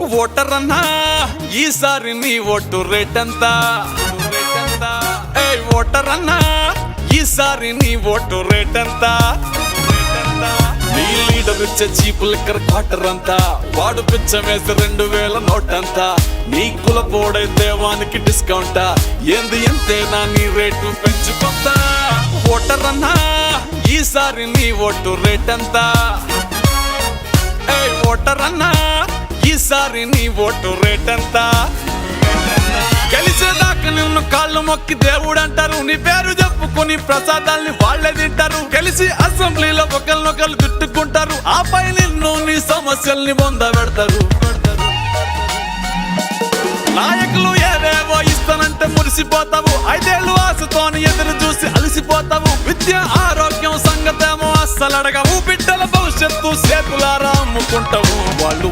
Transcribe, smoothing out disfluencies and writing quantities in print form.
Voter అన్నా ఈసారి నీ ఓటు రేట్ ఎంత? ఓటర్ అన్నా ఈసారి నీ ఓటు రేట్ ఎంత? నీ లీడర్ ఇచ్చే చీపు లిక్కర్ క్వార్టర్ అంతా, వాడు పిచ్చమేసి 2000 నోటంతా. నీ కులపోడైతే వానికి డిస్కౌంటా, ఏంది ఎంతేనా నీ రేటు పెంచుకుంటా. ఓటర్ అన్నా ఈసారి నీ ఓటు రేట్ ఎంత? ఓటర్ అన్నా ఈసారి నీ ఓటు రేట్ ఎంత? గెలిచేదాకా నిన్ను కాళ్ళు మొక్కి దేవుడు అంటారు, నీ పేరు చెప్పుకొని ప్రసాదాల్ని వాళ్ళే తింటారు. గెలిచి అసెంబ్లీలో ఒకరినొకరు తిట్టుకుంటారు, ఆపై నిన్ను నీ సమస్యల్ని పొందబెడతారు. నాయకులు ఏవేవో ఇస్తానంటే మురిసిపోతావు, 5 ఏళ్ళు ఆశతోని ఎదురు చూసి అలసిపోతావు. విద్య ఆరోగ్యం సంగతేమో అస్సలు అడగవు, బిడ్డల భవిష్యత్తు చేతులారా అమ్ముకుంటావు. వాళ్ళు